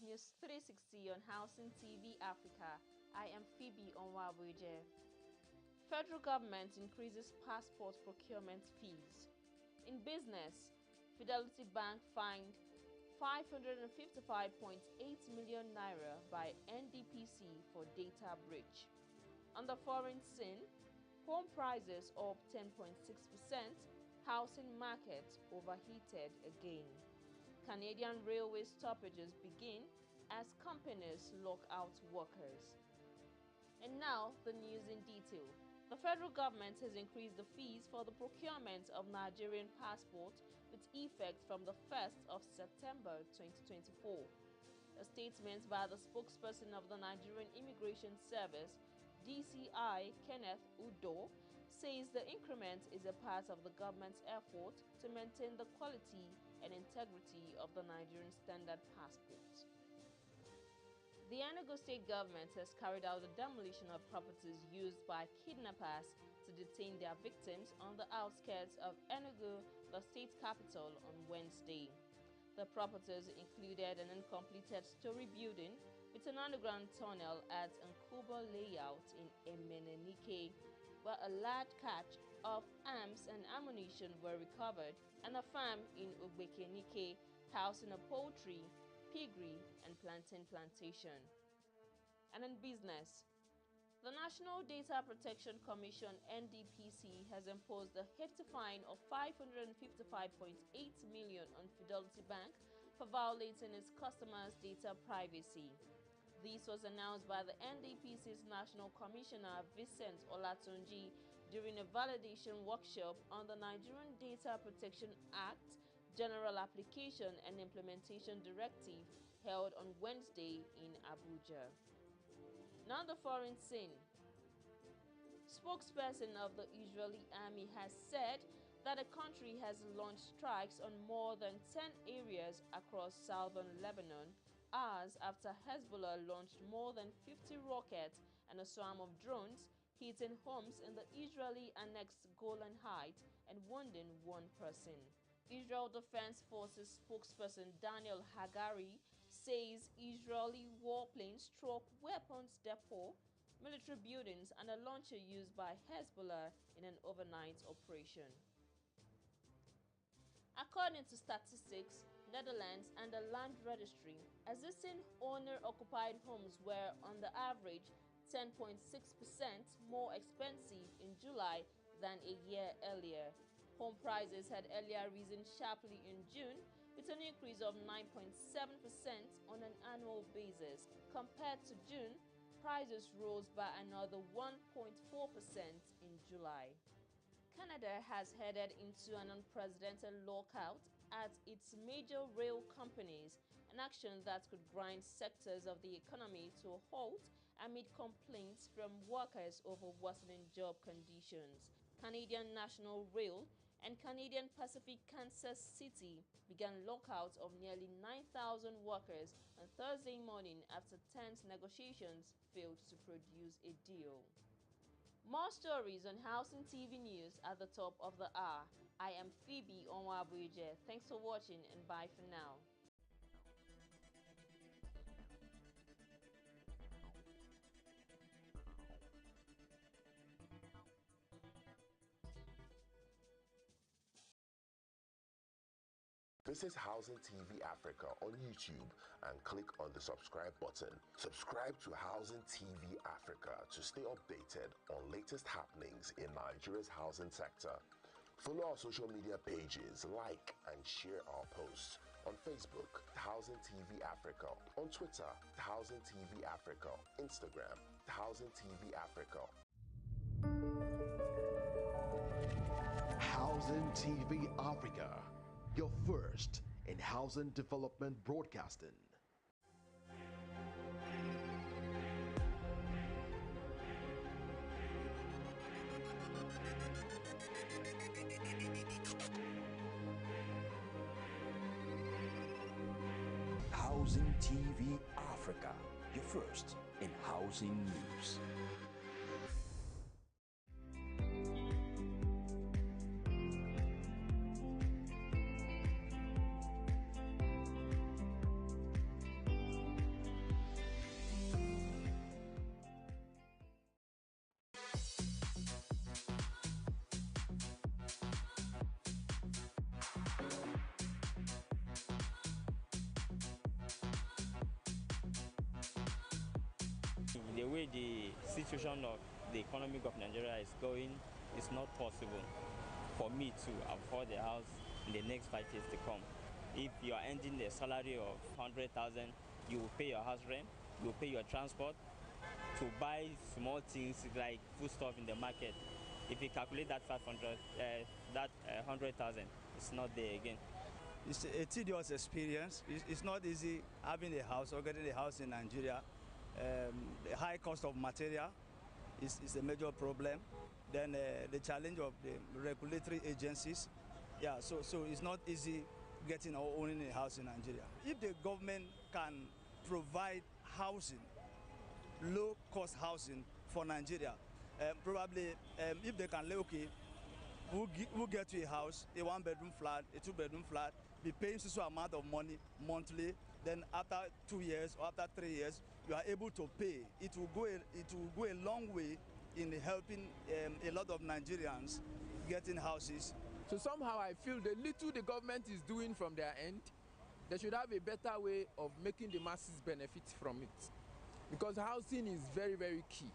is News 360 on Housing TV Africa. I am Phoebe Onwabuje. Federal government increases passport procurement fees. In business, Fidelity Bank fined 555.8 million naira by NDPC for data breach. On the foreign scene, home prices up 10.6%, housing market overheated again. Canadian railway stoppages begin as companies lock out workers. And now, the news in detail. The federal government has increased the fees for the procurement of Nigerian passports with effect from the 1st of September 2024. A statement by the spokesperson of the Nigerian Immigration Service, DCI, Kenneth Udo, says the increment is a part of the government's effort to maintain the quality and integrity of the Nigerian standard passport. The Enugu state government has carried out the demolition of properties used by kidnappers to detain their victims on the outskirts of Enugu, the state capital, on Wednesday. The properties included an uncompleted story building with an underground tunnel at Nkuba layout in Emenenike, where a large cache of arms and ammunition were recovered, and a farm in Ogbekenike housing a poultry, piggery, and plantain plantation. And in business, the National Data Protection Commission (NDPC) has imposed a hefty fine of 555.8 million on Fidelity Bank for violating its customers' data privacy. This was announced by the NDPC's National Commissioner Vincent Olatunji during a validation workshop on the Nigerian Data Protection Act General Application and Implementation Directive held on Wednesday in Abuja. Now the foreign scene. Spokesperson of the Israeli army has said that the country has launched strikes on more than 10 areas across southern Lebanon hours after Hezbollah launched more than 50 rockets and a swarm of drones, hitting homes in the Israeli-annexed Golan Heights and wounding one person. Israel Defense Forces spokesperson Daniel Hagari says Israeli warplanes struck weapons depot, military buildings, and a launcher used by Hezbollah in an overnight operation. According to statistics, Netherlands and the Land Registry, existing owner-occupied homes were on the average 10.6% more expensive in July than a year earlier. Home prices had earlier risen sharply in June, with an increase of 9.7% on an annual basis. Compared to June, prices rose by another 1.4% in July. Canada has headed into an unprecedented lockout at its major rail companies, an action that could grind sectors of the economy to a halt amid complaints from workers over worsening job conditions. Canadian National Rail and Canadian Pacific Kansas City began lockouts of nearly 9,000 workers on Thursday morning after tense negotiations failed to produce a deal. More stories on Housing TV News at the top of the hour. I am Phoebe Onwabuje. Thanks for watching and bye for now. Visit Housing TV Africa on YouTube and click on the subscribe button. Subscribe to Housing TV Africa to stay updated on latest happenings in Nigeria's housing sector. Follow our social media pages, like and share our posts. On Facebook, Housing TV Africa. On Twitter, Housing TV Africa. Instagram, Housing TV Africa. Housing TV Africa, your first in housing development broadcasting. Housing TV Africa, your first in housing news. the way the situation of the economy of Nigeria is going, it's not possible for me to afford a house in the next 5 years to come. If you are earning a salary of 100,000, you will pay your house rent, you will pay your transport, to buy small things like foodstuff in the market. If you calculate that 100,000, it's not there again. It's a tedious experience. It's not easy having a house or getting a house in Nigeria. The high cost of material is a major problem. Then the challenge of the regulatory agencies. Yeah, so it's not easy getting or owning a house in Nigeria. If the government can provide housing, low-cost housing for Nigeria, probably if they can, okay, we'll get you a house, a one-bedroom flat, a two-bedroom flat, be paying so amount of money monthly. Then after 2 years or after 3 years, you are able to pay. It will go a long way in helping a lot of Nigerians getting houses. So somehow I feel the little the government is doing from their end, they should have a better way of making the masses benefit from it. Because housing is very, very key.